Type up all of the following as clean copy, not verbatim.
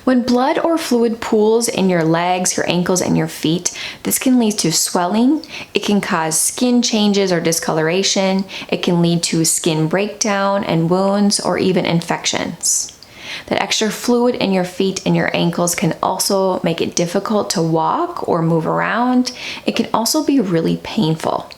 When blood or fluid pools in your legs, your ankles, and your feet, this can lead to swelling. It can cause skin changes or discoloration. It can lead to skin breakdown and wounds or even infections. That extra fluid in your feet and your ankles can also make it difficult to walk or move around. It can also be really painful.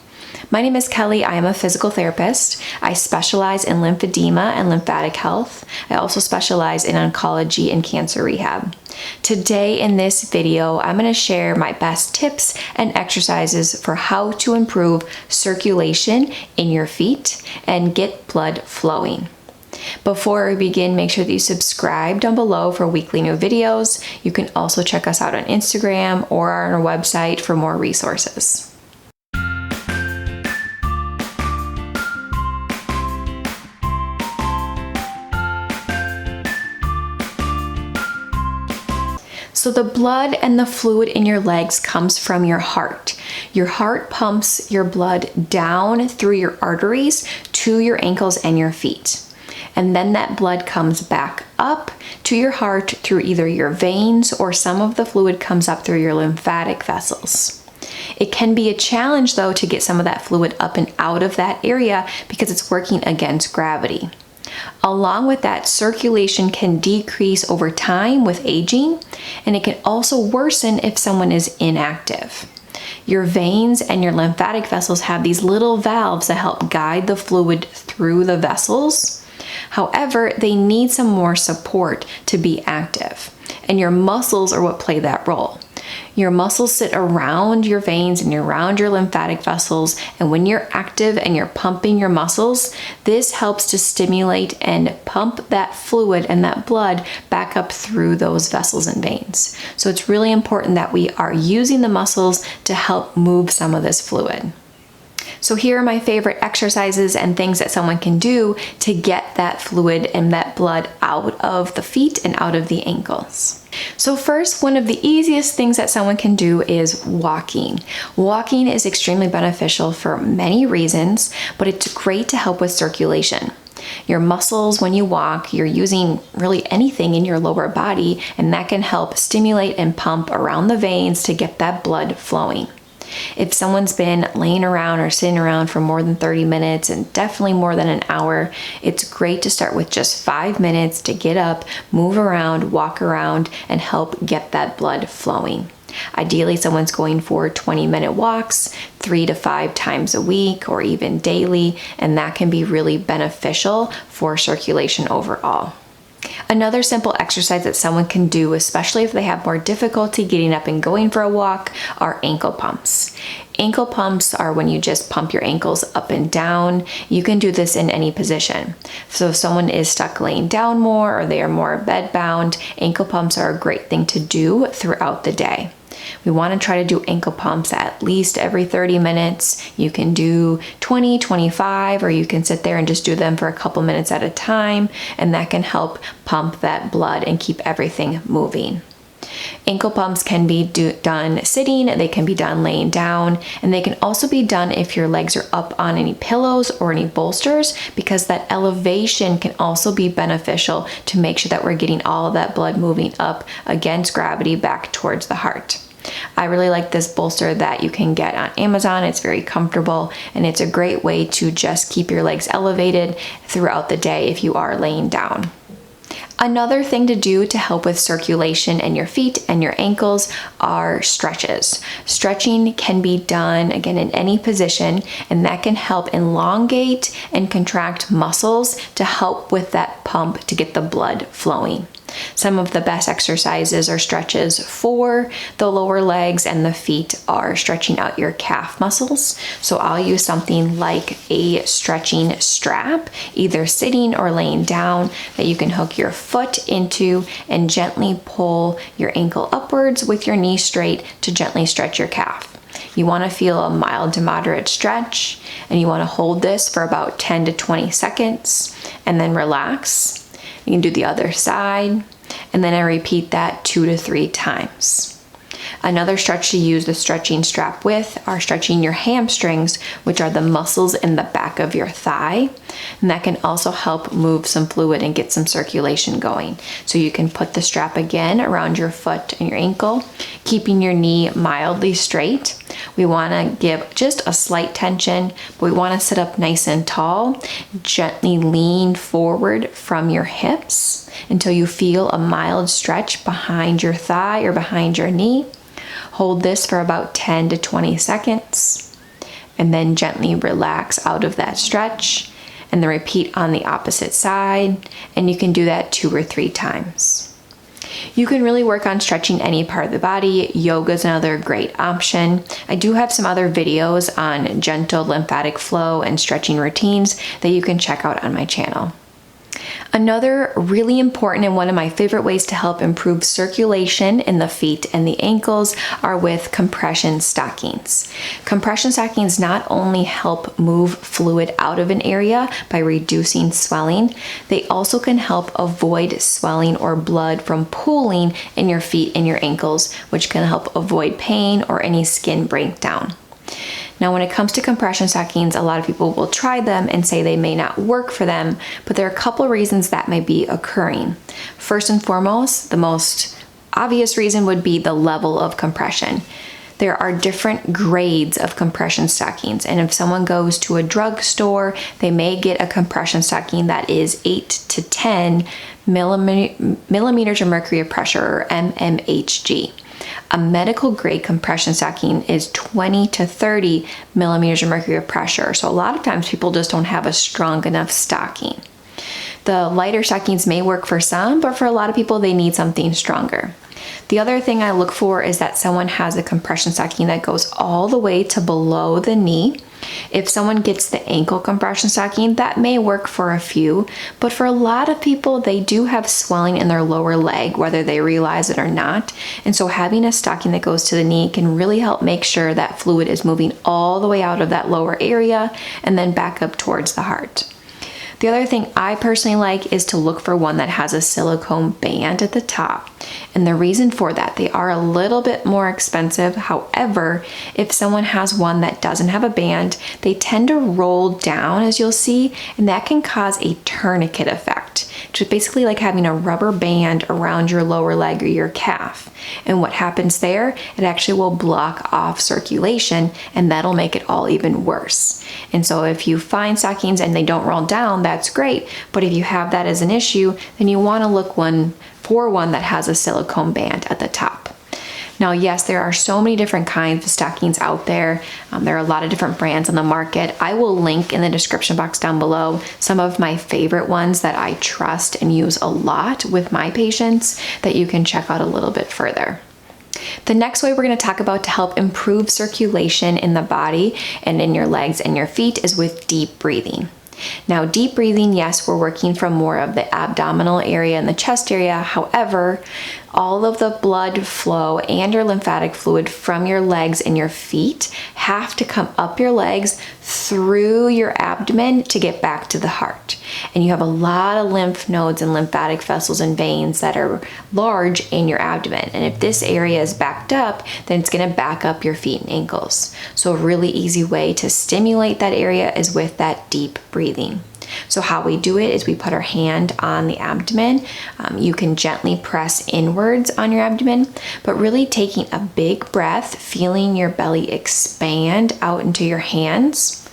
My name is Kelly. I am a physical therapist. I specialize in lymphedema and lymphatic health. I also specialize in oncology and cancer rehab. Today in this video, I'm going to share my best tips and exercises for how to improve circulation in your feet and get blood flowing. Before we begin, make sure that you subscribe down below for weekly new videos. You can also check us out on Instagram or on our website for more resources. So the blood and the fluid in your legs comes from your heart. Your heart pumps your blood down through your arteries to your ankles and your feet. And then that blood comes back up to your heart through either your veins or some of the fluid comes up through your lymphatic vessels. It can be a challenge though to get some of that fluid up and out of that area because it's working against gravity. Along with that, circulation can decrease over time with aging, and it can also worsen if someone is inactive. Your veins and your lymphatic vessels have these little valves that help guide the fluid through the vessels. However, they need some more support to be active, and your muscles are what play that role. Your muscles sit around your veins and around your lymphatic vessels, and when you're active and you're pumping your muscles, this helps to stimulate and pump that fluid and that blood back up through those vessels and veins. So it's really important that we are using the muscles to help move some of this fluid. So here are my favorite exercises and things that someone can do to get that fluid and that blood out of the feet and out of the ankles. So first, one of the easiest things that someone can do is walking. Walking is extremely beneficial for many reasons, but it's great to help with circulation. Your muscles, when you walk, you're using really anything in your lower body, and that can help stimulate and pump around the veins to get that blood flowing. If someone's been laying around or sitting around for more than 30 minutes and definitely more than an hour, it's great to start with just 5 minutes to get up, move around, walk around, and help get that blood flowing. Ideally, someone's going for 20-minute walks 3 to 5 times a week or even daily, and that can be really beneficial for circulation overall. Another simple exercise that someone can do, especially if they have more difficulty getting up and going for a walk, are ankle pumps. Ankle pumps are when you just pump your ankles up and down. You can do this in any position. So if someone is stuck laying down more or they are more bed bound, ankle pumps are a great thing to do throughout the day. We want to try to do ankle pumps at least every 30 minutes. You can do 20, 25, or you can sit there and just do them for a couple minutes at a time, and that can help pump that blood and keep everything moving. Ankle pumps can be done sitting, they can be done laying down, and they can also be done if your legs are up on any pillows or any bolsters, because that elevation can also be beneficial to make sure that we're getting all of that blood moving up against gravity back towards the heart. I really like this bolster that you can get on Amazon. It's very comfortable, and it's a great way to just keep your legs elevated throughout the day if you are laying down. Another thing to do to help with circulation in your feet and your ankles are stretches. Stretching can be done, again, in any position, and that can help elongate and contract muscles to help with that pump to get the blood flowing. Some of the best exercises or stretches for the lower legs and the feet are stretching out your calf muscles. So I'll use something like a stretching strap, either sitting or laying down, that you can hook your foot into and gently pull your ankle upwards with your knee straight to gently stretch your calf. You want to feel a mild to moderate stretch, and you want to hold this for about 10 to 20 seconds and then relax. You can do the other side, and then I repeat that 2 to 3 times. Another stretch to use the stretching strap with are stretching your hamstrings, which are the muscles in the back of your thigh. And that can also help move some fluid and get some circulation going. So you can put the strap again around your foot and your ankle, keeping your knee mildly straight. We want to give just a slight tension, but we want to sit up nice and tall. Gently lean forward from your hips until you feel a mild stretch behind your thigh or behind your knee. Hold this for about 10 to 20 seconds and then gently relax out of that stretch, and then repeat on the opposite side, and you can do that 2 or 3 times. You can really work on stretching any part of the body. Yoga is another great option. I do have some other videos on gentle lymphatic flow and stretching routines that you can check out on my channel. Another really important and one of my favorite ways to help improve circulation in the feet and the ankles are with compression stockings. Compression stockings not only help move fluid out of an area by reducing swelling, they also can help avoid swelling or blood from pooling in your feet and your ankles, which can help avoid pain or any skin breakdown. Now, when it comes to compression stockings, a lot of people will try them and say they may not work for them, but there are a couple reasons that may be occurring. First and foremost, the most obvious reason would be the level of compression. There are different grades of compression stockings, and if someone goes to a drugstore, they may get a compression stocking that is 8 to 10 millimeters of mercury of pressure, or mmHg. A medical grade compression stocking is 20 to 30 millimeters of mercury of pressure. So a lot of times people just don't have a strong enough stocking. The lighter stockings may work for some, but for a lot of people, they need something stronger. The other thing I look for is that someone has a compression stocking that goes all the way to below the knee. If someone gets the ankle compression stocking, that may work for a few, but for a lot of people, they do have swelling in their lower leg, whether they realize it or not. And so having a stocking that goes to the knee can really help make sure that fluid is moving all the way out of that lower area and then back up towards the heart. The other thing I personally like is to look for one that has a silicone band at the top. And the reason for that, they are a little bit more expensive. However, if someone has one that doesn't have a band, they tend to roll down, as you'll see, and that can cause a tourniquet effect, which is basically like having a rubber band around your lower leg or your calf. And what happens there, it actually will block off circulation, and that'll make it all even worse. And so if you find stockings and they don't roll down, that's great. But if you have that as an issue, then you want to look for one that has a silicone band at the top. Now, yes, there are so many different kinds of stockings out there. There are a lot of different brands on the market. I will link in the description box down below some of my favorite ones that I trust and use a lot with my patients that you can check out a little bit further. The next way we're going to talk about to help improve circulation in the body and in your legs and your feet is with deep breathing. Now, deep breathing, yes, we're working from more of the abdominal area and the chest area. However, all of the blood flow and your lymphatic fluid from your legs and your feet have to come up your legs through your abdomen to get back to the heart. And you have a lot of lymph nodes and lymphatic vessels and veins that are large in your abdomen. And if this area is backed up, then it's going to back up your feet and ankles. So a really easy way to stimulate that area is with that deep breathing. So how we do it is we put our hand on the abdomen. You can gently press inwards on your abdomen, but really taking a big breath, feeling your belly expand out into your hands.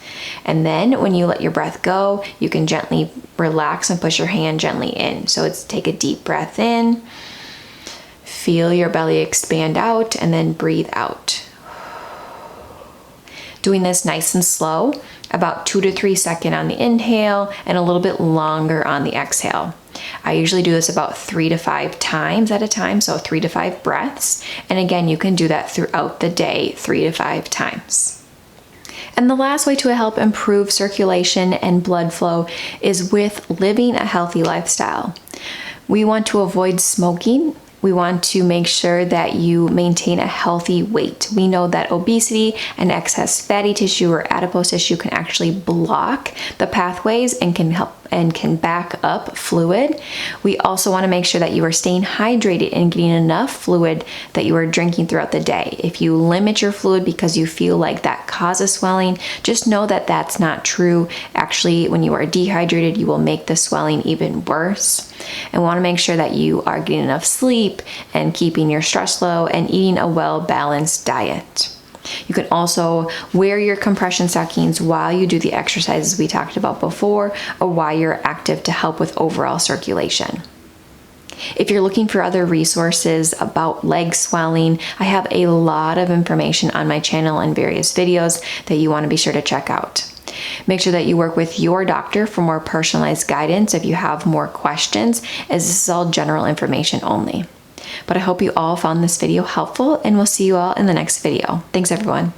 And then when you let your breath go, you can gently relax and push your hand gently in. So it's take a deep breath in, feel your belly expand out, and then breathe out. Doing this nice and slow, about 2 to 3 seconds on the inhale and a little bit longer on the exhale. I usually do this about 3 to 5 times at a time, so 3 to 5 breaths. And again, you can do that throughout the day, 3 to 5 times. And the last way to help improve circulation and blood flow is with living a healthy lifestyle. We want to avoid smoking. We want to make sure that you maintain a healthy weight. We know that obesity and excess fatty tissue or adipose tissue can actually block the pathways and can help and can back up fluid. We also want to make sure that you are staying hydrated and getting enough fluid that you are drinking throughout the day. If you limit your fluid because you feel like that causes swelling, just know that that's not true. Actually, when you are dehydrated, you will make the swelling even worse. And we want to make sure that you are getting enough sleep and keeping your stress low and eating a well-balanced diet. You can also wear your compression stockings while you do the exercises we talked about before, or while you're active to help with overall circulation. If you're looking for other resources about leg swelling, I have a lot of information on my channel and various videos that you want to be sure to check out. Make sure that you work with your doctor for more personalized guidance if you have more questions, as this is all general information only. But I hope you all found this video helpful, and we'll see you all in the next video. Thanks, everyone.